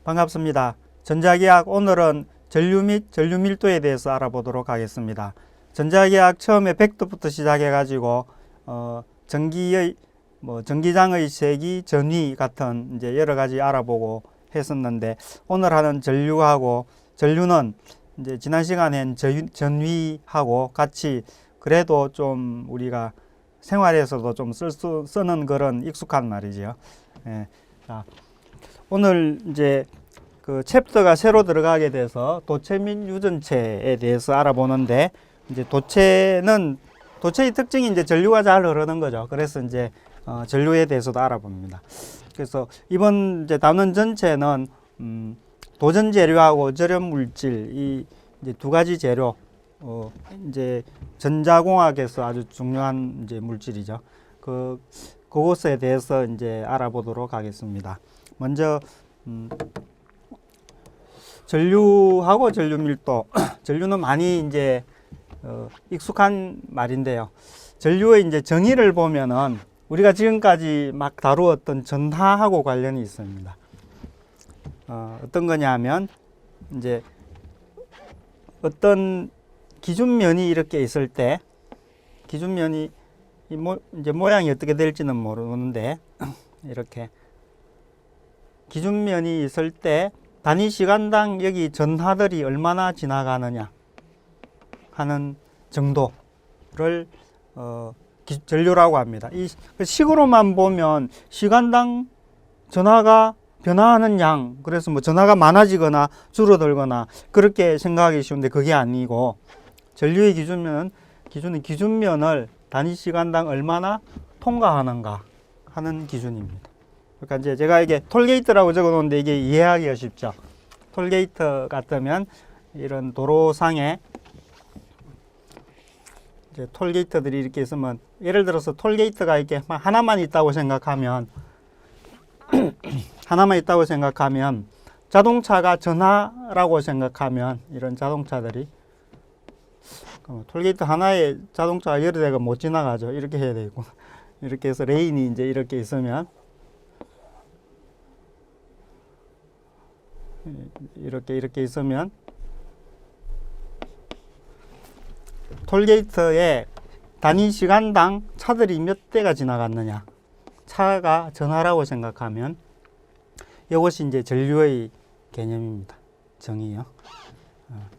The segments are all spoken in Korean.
반갑습니다. 전자기학 오늘은 전류 및 전류 밀도에 대해서 알아보도록 하겠습니다. 전자기학 처음에 벡터부터 시작해 가지고 전기의 전기장의 세기, 전위 같은 이제 여러 가지 알아보고 했었는데, 오늘 하는 전류하고 전류는 이제 지난 시간엔 전위하고 같이 그래도 좀 우리가 생활에서도 좀 쓰는 그런 익숙한 말이죠. 예. 자, 오늘 이제 그 챕터가 새로 들어가게 돼서 도체 및 유전체에 대해서 알아보는데, 이제 도체의 특징이 이제 전류가 잘 흐르는 거죠. 그래서 이제 전류에 대해서도 알아봅니다. 그래서 이번 이제 다루는 전체는 도전 재료하고 절연 물질, 이 이제 두 가지 재료, 이제 전자공학에서 아주 중요한 이제 물질이죠. 그것에 대해서 이제 알아보도록 하겠습니다. 먼저 전류하고 전류 밀도. 전류는 많이 이제 익숙한 말인데요. 전류의 이제 정의를 보면은 우리가 지금까지 막 다루었던 전하하고 관련이 있습니다. 어떤 거냐면, 이제 어떤 기준면이 이렇게 있을 때, 기준면이 이제 모양이 어떻게 될지는 모르는데, 이렇게 기준면이 있을 때 단위 시간당 여기 전하들이 얼마나 지나가느냐 하는 정도를 전류라고 합니다. 이 식으로만 보면 시간당 전하가 변화하는 양, 그래서 뭐 전하가 많아지거나 줄어들거나 그렇게 생각하기 쉬운데, 그게 아니고 전류의 기준은 기준면을 단위 시간당 얼마나 통과하는가 하는 기준입니다. 그러니까 이제 제가 이게 톨게이트라고 적어 놓은데 이게 이해하기가 쉽죠. 톨게이트 같으면 이런 도로상에 이제 톨게이트들이 이렇게 있으면, 예를 들어서 톨게이트가 이렇게 하나만 있다고 생각하면 자동차가 전하라고 생각하면, 이런 자동차들이 톨게이트 하나에 자동차가 여러 대가 못 지나가죠. 이렇게 해야 되고, 이렇게 해서 레인이 이제 이렇게 있으면, 이렇게 있으면 톨게이트에 단위 시간당 차들이 몇 대가 지나갔느냐, 차가 전하라고 생각하면 이것이 이제 전류의 개념입니다. 정의요.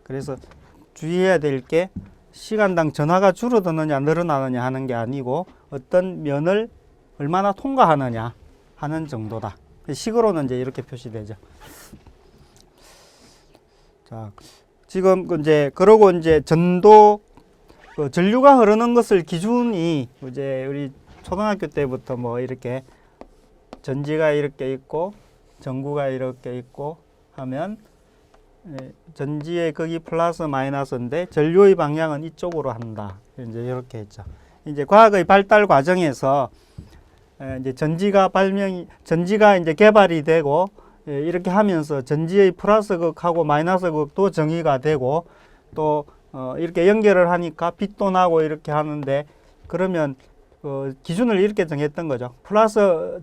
그래서 주의해야 될 게, 시간당 전하가 줄어드느냐 늘어나느냐 하는 게 아니고 어떤 면을 얼마나 통과하느냐 하는 정도다. 식으로는 이제 이렇게 표시되죠. 자, 지금 이제 그러고 이제 전류가 흐르는 것을 기준이, 이제 우리 초등학교 때부터 뭐 이렇게 전지가 이렇게 있고 전구가 이렇게 있고 하면, 전지의 극이 플러스 마이너스인데 전류의 방향은 이쪽으로 한다. 이제 이렇게 했죠. 이제 과학의 발달 과정에서 이제 전지가 이제 개발이 되고, 이렇게 하면서 전지의 플러스 극하고 마이너스 극도 정의가 되고, 또 이렇게 연결을 하니까 빛도 나고 이렇게 하는데, 그러면 기준을 이렇게 정했던 거죠. 그러니까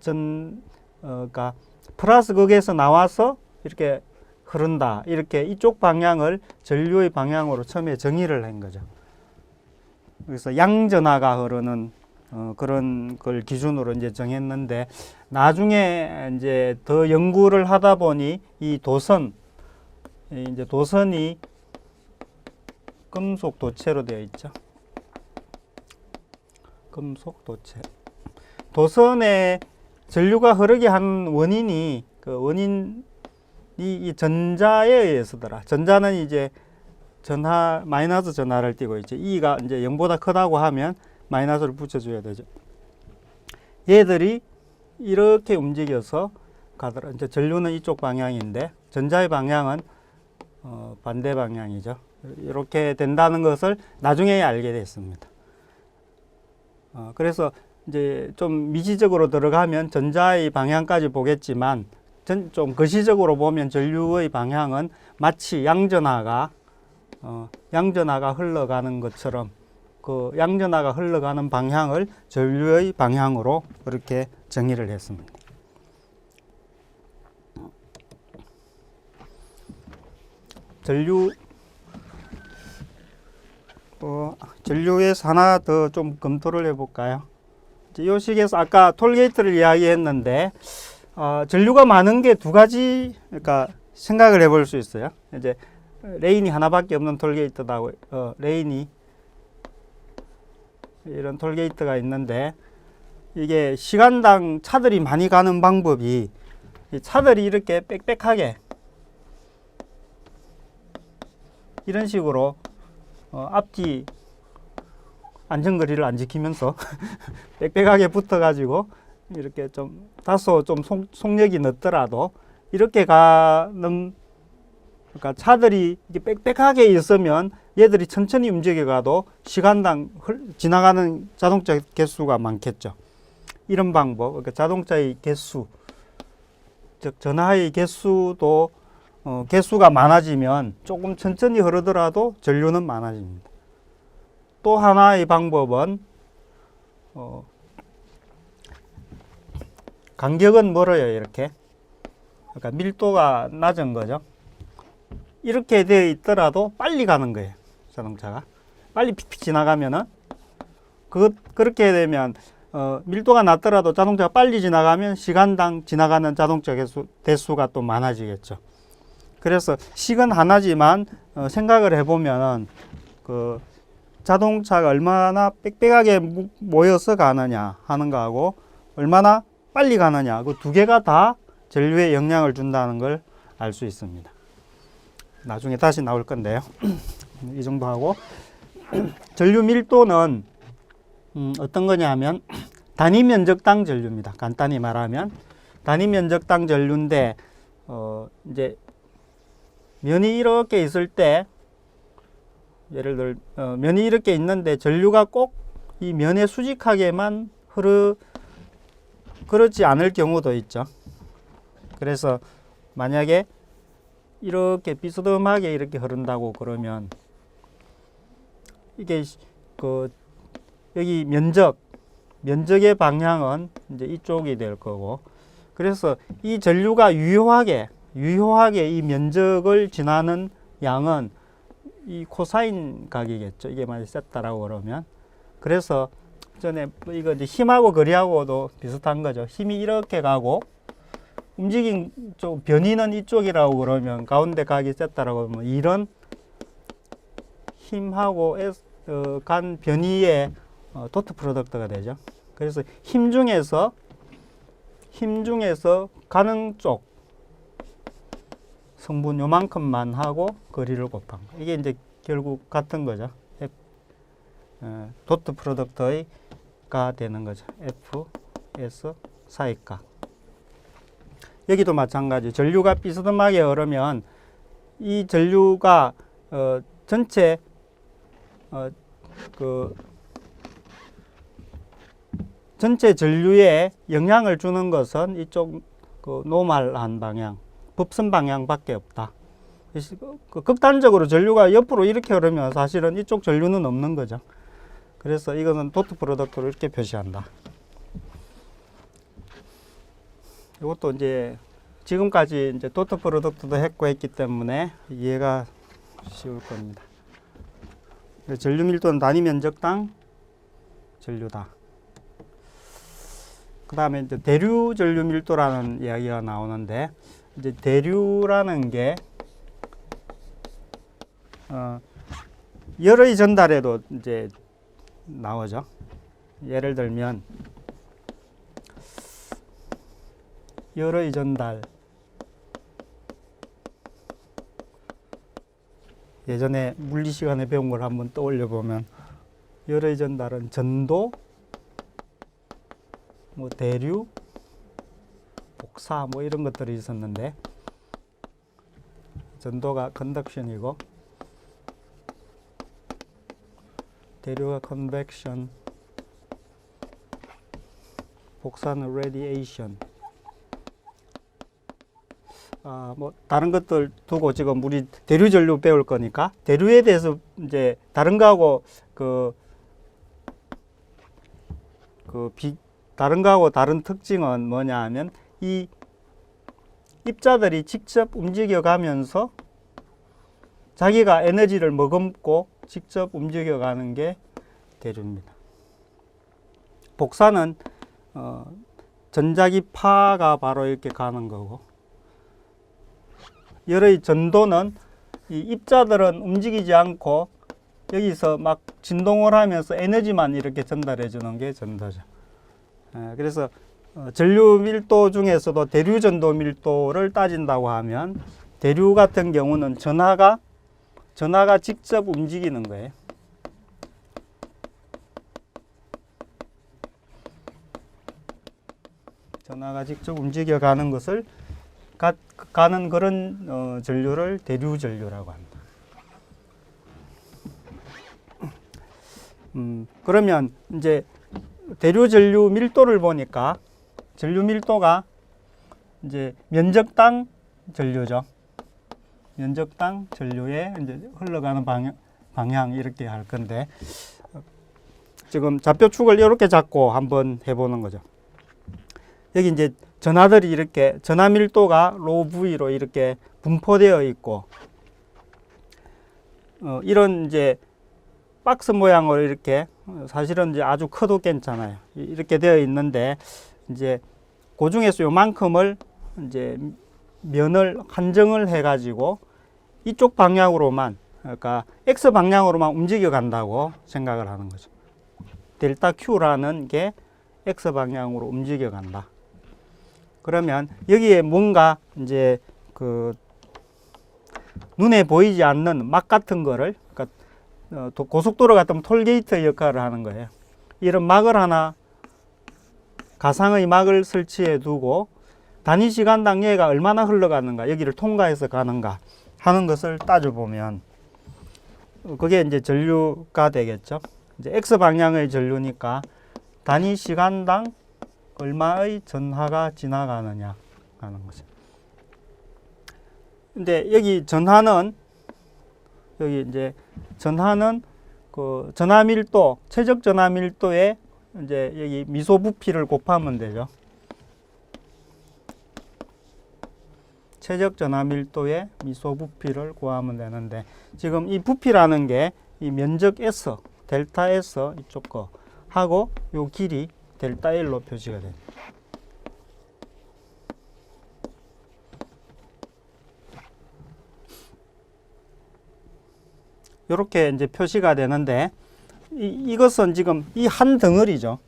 플러스 극에서 나와서 이렇게 흐른다, 이렇게 이쪽 방향을 전류의 방향으로 처음에 정의를 한 거죠. 그래서 양전하가 흐르는 그런 걸 기준으로 이제 정했는데, 나중에 이제 더 연구를 하다 보니 이 도선이 금속 도체로 되어 있죠. 금속 도체. 도선에 전류가 흐르게 한 원인이, 이 전자에 의해서더라. 전자는 이제 마이너스 전하를 띠고 있죠. E가 이제 0보다 크다고 하면 마이너스를 붙여줘야 되죠. 얘들이 이렇게 움직여서 가더라. 이제 전류는 이쪽 방향인데 전자의 방향은 반대 방향이죠. 이렇게 된다는 것을 나중에 알게 됐습니다. 그래서 이제 좀 미시적으로 들어가면 전자의 방향까지 보겠지만, 좀 거시적으로 보면 전류의 방향은 마치 양전하가 흘러가는 것처럼, 그 양전하가 흘러가는 방향을 전류의 방향으로 그렇게 정의를 했습니다. 전류에서 하나 더 좀 검토를 해볼까요? 이 식에서 아까 톨게이트를 이야기했는데 전류가 많은 게 두 가지, 그러니까 생각을 해볼 수 있어요. 이제 레인이 하나밖에 없는 톨게이트다고, 레인이 이런 톨게이트가 있는데, 이게 시간당 차들이 많이 가는 방법이, 이 차들이 이렇게 빽빽하게 이런 식으로 앞뒤 안전거리를 안 지키면서 빽빽하게 붙어가지고 이렇게 좀 다소 좀 속력이 늦더라도 이렇게 가는, 그러니까 차들이 이렇게 빽빽하게 있으면 얘들이 천천히 움직여가도 시간당 지나가는 자동차 개수가 많겠죠. 이런 방법, 그러니까 자동차의 개수, 즉 전하의 개수도 개수가 많아지면 조금 천천히 흐르더라도 전류는 많아집니다. 또 하나의 방법은 간격은 멀어요. 이렇게, 그러니까 밀도가 낮은 거죠. 이렇게 되어 있더라도 빨리 가는 거예요. 자동차가 빨리 픽픽 지나가면은, 그렇게 되면 밀도가 낮더라도 자동차가 빨리 지나가면 시간당 지나가는 자동차 대수가 또 많아지겠죠. 그래서 식은 하나지만 생각을 해보면 그 자동차가 얼마나 빽빽하게 모여서 가느냐 하는 거하고 얼마나 빨리 가느냐, 그 두 개가 다 전류에 영향을 준다는 걸 알 수 있습니다. 나중에 다시 나올 건데요. 이 정도 하고, 전류 밀도는 어떤 거냐 하면 단위 면적당 전류입니다. 간단히 말하면 단위 면적당 전류인데, 이제 면이 이렇게 있을 때, 예를 들어 면이 이렇게 있는데 전류가 꼭 이 면에 수직하게만 그렇지 않을 경우도 있죠. 그래서 만약에 이렇게 비스듬하게 이렇게 흐른다고 그러면 이게 여기 면적의 방향은 이제 이쪽이 될 거고, 그래서 이 전류가 유효하게 이 면적을 지나는 양은 이 코사인 각이겠죠. 이게 만약 세타라고 그러면. 그래서 전에 이거 이제 힘하고 거리하고도 비슷한 거죠. 힘이 이렇게 가고 움직인 쪽 변이는 이쪽이라고 그러면 가운데 각이 세타라고 하면 이런 힘하고 간 변이의 도트 프로덕트가 되죠. 그래서 힘 중에서 가는 쪽 성분 요만큼만 하고 거리를 곱한 거. 이게 이제 결국 같은 거죠. 도트 프로덕트가 되는 거죠. Fs 사이값. 여기도 마찬가지. 전류가 비스듬하게 흐르면 이 전류가 전체 전체 전류에 영향을 주는 것은 이쪽 노멀한 방향, 법선 방향밖에 없다. 극단적으로 전류가 옆으로 이렇게 흐르면 사실은 이쪽 전류는 없는 거죠. 그래서 이거는 도트 프로덕트로 이렇게 표시한다. 이것도 이제 지금까지 이제 도트 프로덕트도 했기 때문에 이해가 쉬울 겁니다. 전류 밀도는 단위 면적당 전류다. 그 다음에 이제 대류 전류 밀도라는 이야기가 나오는데, 이제 대류라는 게 열의 전달에도 이제 나오죠. 예를 들면 열의 전달, 예전에 물리 시간에 배운 걸 한번 떠올려 보면 열의 전달은 전도, 뭐 대류, 복사 뭐 이런 것들이 있었는데, 전도가 컨덕션이고 대류가 컨벡션, 복사는 레디에이션. 뭐 다른 것들 두고 지금 우리 대류 전류 배울 거니까 대류에 대해서 이제 다른 거하고 다른 거하고 다른 특징은 뭐냐 하면 이 입자들이 직접 움직여 가면서 자기가 에너지를 머금고 직접 움직여가는 게 대류입니다. 복사는 전자기파가 바로 이렇게 가는 거고, 열의 전도는 이 입자들은 움직이지 않고 여기서 막 진동을 하면서 에너지만 이렇게 전달해 주는 게 전도죠. 그래서 전류 밀도 중에서도 대류 전도 밀도를 따진다고 하면 대류 같은 경우는 전하가 직접 움직이는 거예요. 전하가 직접 움직여가는 것을 가는 그런 전류를 대류 전류라고 합니다. 그러면 이제 대류 전류 밀도를 보니까 전류 밀도가 이제 면적당 전류죠. 면적당 전류에 이제 흘러가는 방향 이렇게 할 건데, 지금 좌표축을 이렇게 잡고 한번 해보는 거죠. 여기 이제 전하들이 이렇게 전하 밀도가 로 V로 이렇게 분포되어 있고, 이런 이제 박스 모양으로 이렇게, 사실은 이제 아주 커도 괜찮아요. 이렇게 되어 있는데, 이제 그 중에서 요만큼을 이제 면을 한정을 해 가지고 이쪽 방향으로만, 그러니까 X 방향으로만 움직여 간다고 생각을 하는 거죠. 델타 Q라는 게 X 방향으로 움직여 간다. 그러면 여기에 뭔가 이제 그 눈에 보이지 않는 막 같은 거를, 그러니까 고속도로 같은 톨게이트 역할을 하는 거예요. 이런 막을 하나, 가상의 막을 설치해 두고 단위 시간당 얘가 얼마나 흘러가는가, 여기를 통과해서 가는가 하는 것을 따져보면 그게 이제 전류가 되겠죠. 이제 X 방향의 전류니까 단위 시간당 얼마의 전하가 지나가느냐 하는 거죠. 근데 여기 전하는, 여기 이제 전하는 그 전하 밀도, 최적 전하 밀도에 이제 여기 미소 부피를 곱하면 되죠. 최적 전하 밀도에 미소 부피를 구하면 되는데, 지금 이 부피라는 게 이 면적 S, 델타 S 이쪽 거 하고 요 길이 델타 L로 표시가 됩니다. 이렇게 이제 표시가 되는데, 이것은 지금 이 한 덩어리죠.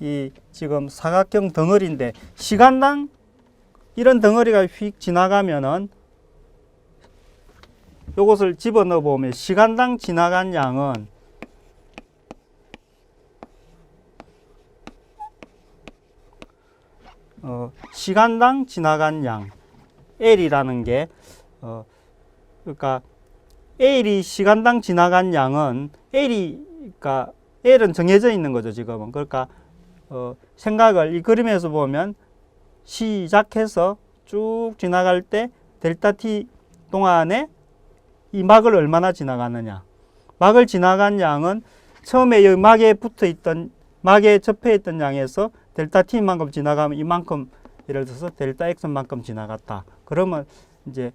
이 지금 사각형 덩어리인데, 시간당 이런 덩어리가 휙 지나가면은 요것을 집어넣어 보면 시간당 지나간 양은 시간당 지나간 양 L이라는 게 그러니까 L이 시간당 지나간 양은 그러니까 L은 정해져 있는 거죠, 지금은. 그러니까 생각을 이 그림에서 보면 시작해서 쭉 지나갈 때 델타 T 동안에 이 막을 얼마나 지나가느냐. 막을 지나간 양은 처음에 여기 막에 붙어 있던, 막에 접해 있던 양에서 델타 T만큼 지나가면 이만큼, 예를 들어서 델타 X만큼 지나갔다. 그러면 이제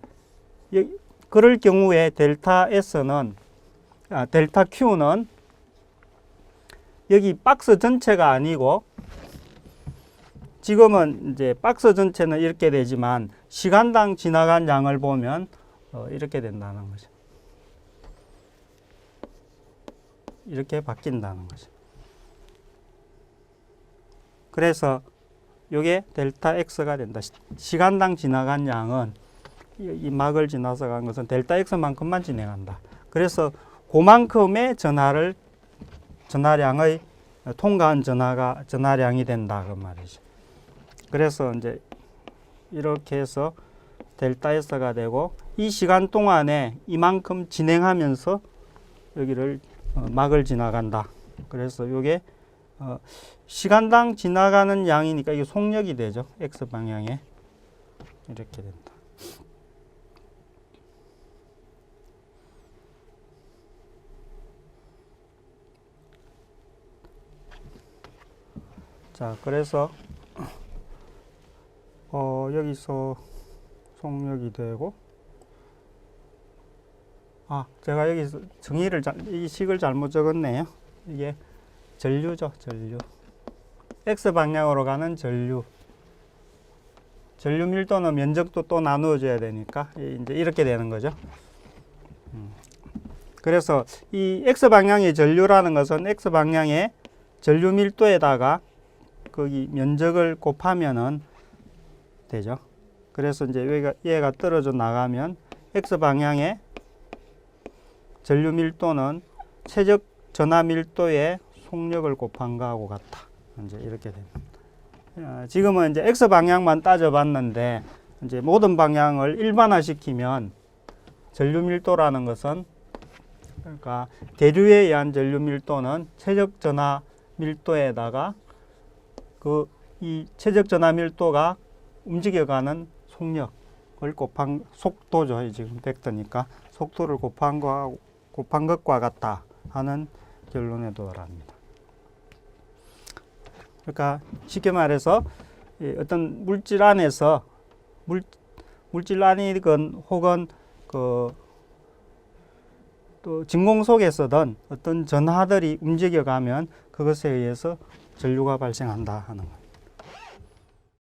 그럴 경우에 델타 S는, 델타 Q는 여기 박스 전체가 아니고, 지금은 이제 박스 전체는 이렇게 되지만 시간당 지나간 양을 보면 이렇게 된다는 거죠. 이렇게 바뀐다는 거죠. 그래서 이게 델타 X가 된다. 시간당 지나간 양은, 이 막을 지나서 간 것은 델타 X만큼만 진행한다. 그래서 그만큼의 전하량의 통과한 전하량이 된다, 그 말이죠. 그래서 이제 이렇게 해서 델타 S가 되고, 이 시간 동안에 이만큼 진행하면서 여기를 막을 지나간다. 그래서 이게 시간당 지나가는 양이니까 이게 속력이 되죠. X 방향에 이렇게 된다. 자, 그래서 여기서 속력이 되고, 제가 여기서 정의를 이 식을 잘못 적었네요. 이게 전류죠, 전류. X 방향으로 가는 전류. 전류 밀도는 면적도 또 나누어줘야 되니까 이제 이렇게 되는 거죠. 그래서 이 X 방향의 전류라는 것은 X 방향의 전류 밀도에다가 거기 면적을 곱하면은 되죠. 그래서 이제 얘가 떨어져 나가면 X 방향의 전류 밀도는 최적 전하 밀도의 속력을 곱한 거하고 같다. 이제 이렇게 됩니다. 지금은 이제 X 방향만 따져봤는데 이제 모든 방향을 일반화시키면 전류 밀도라는 것은 그러니까 대류에 의한 전류 밀도는 최적 전하 밀도에다가 이 최적 전하 밀도가 움직여가는 속력을 곱한 속도죠. 지금 벡터니까 속도를 곱한 것과 같다 하는 결론에 도달합니다. 그러니까 쉽게 말해서 어떤 물질 안에서 물질 안이건 혹은 또 진공 속에서든 어떤 전하들이 움직여가면 그것에 의해서 전류가 발생한다 하는 겁니다.